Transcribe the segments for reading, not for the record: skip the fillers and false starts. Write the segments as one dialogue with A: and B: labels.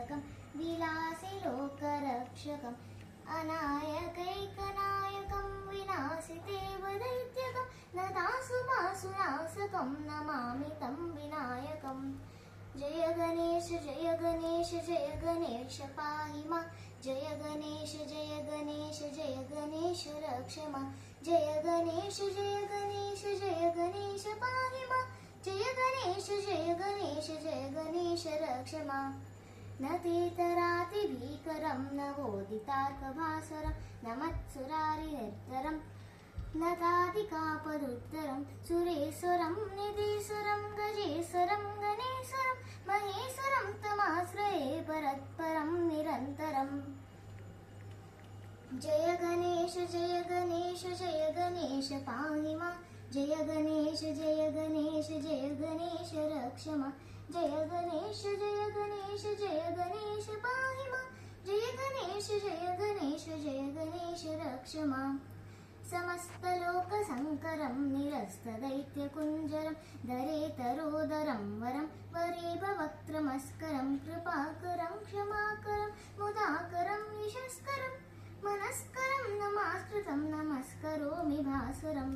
A: विनायकं विलासि लोकरक्षकम् अनायकैकनायकं विनाशितेव दैत्यकं नतासुभासुनाशकं नमामि तं विनायकम् जय गणेश जय गणेश जय गणेश पाहि मां जय गणेश जय गणेश जय गणेश रक्ष मां जय गणेश जय गणेश जय गणेश पाहि मां जय गणेश जय गणेश जय गणेश रक्ष मां न तीतरातिभीकरं न वोदितार्कभास्वरं न मत्सुरारिनिर्धरं न तादिकापदुत्तरं सुरेश्वरं निधीश्वरं गजेश्वरं गणेश्वरं महेश्वरं तमाश्रये परत्परं निरन्तरम् जय गणेश जय गणेश जय गणेश पाहि मां जय गणेश जय गणेश जय गणेश रक्ष मां जय गणेश जय गणेश जय गणेश पाहि मां जय गणेश जय गणेश जय गणेश रक्ष मां समस्तलोकशङ्करं निरस्तदैत्यकुञ्जरं दरेतरोदरं वरं वरेभवक्त्रमस्करं कृपाकरं क्षमाकरं मुदाकरं यशस्करं मनस्करं नमास्कृतं नमस्करोमि भास्वरम्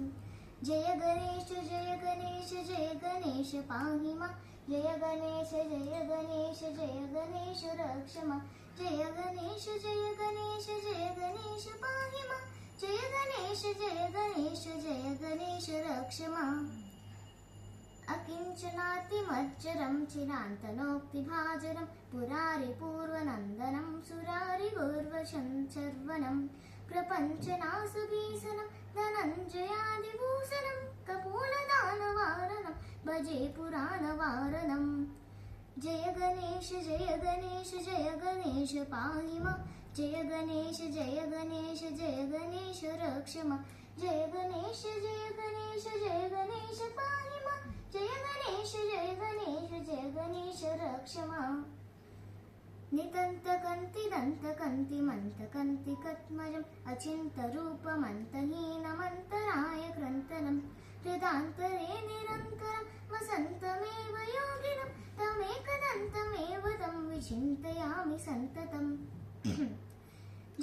A: जय गणेश जय गणेश जय गणेश पाहि मां जय गणेश जय गणेश जय गणेश रक्ष मां जय गणेश जय गणेश जय गणेश पाहि मां जय गणेश जय गणेश जय गणेश रक्ष माम् अकिञ्चनातिमज्जरं चिरान्तनोक्तिभाजरं पुरारिपूर्वनन्दनं सुरारिगौर्वशं शर्वणं प्रपञ्चनासुभीषणं धनञ्जयादिभूषणं कपोलदानवारणं भजे पुराणवारणम् जय गणेश जय गणेश जय गणेश पाहि मां जय गणेश जय गणेश जय गणेश रक्ष मां जय गणेश जय गणेश जय गणेश पाहि मां जय गणेश जय गणेश जय गणेश रक्ष मां नितन्तकन्तिदन्तकन्तिमन्तकन्तिकत्मजम् अचिन्तरूपमन्तहीनमन्तरायक्रन्तनं हृदान्तरे निरन्तरं वसन्तमेव योगिनं तमेकदन्तमेव तं विचिन्तयामि सन्ततम्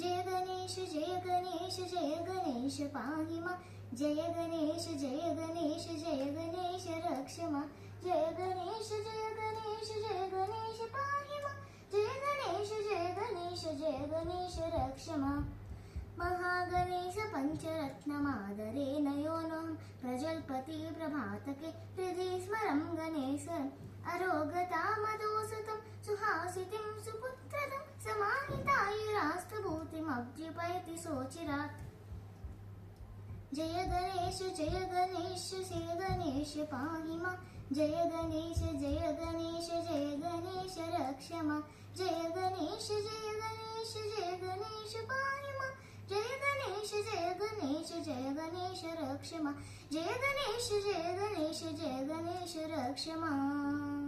A: जय गणेश जय गणेश जय गणेश पाहि मां जय गणेश जय गणेश जय गणेश रक्ष मां जय गणेश जय गणेश जय गणेश पाहि मां जय गणेश जय गणेश जय गणेश रक्ष मां महागणेश पञ्चरत्नमादरेण योऽहं प्रजल्पति प्रभातके हृदि स्मरं गणेशम् अरोगतामदोषितं सुहासितिं सुपुत्रदं समाहितायुरास्तभूतिमभ्युपैति सोचिरात् जय गणेश जय गणेश जय गणेश पाहि मां जय गणेश जय गणेश जय गणेश रक्ष मां जय गणेश जय गणेश जय गणेश पाहि मां जय गणेश जय गणेश जय गणेश रक्ष मां जय गणेश जय गणेश जय गणेश रक्ष मां।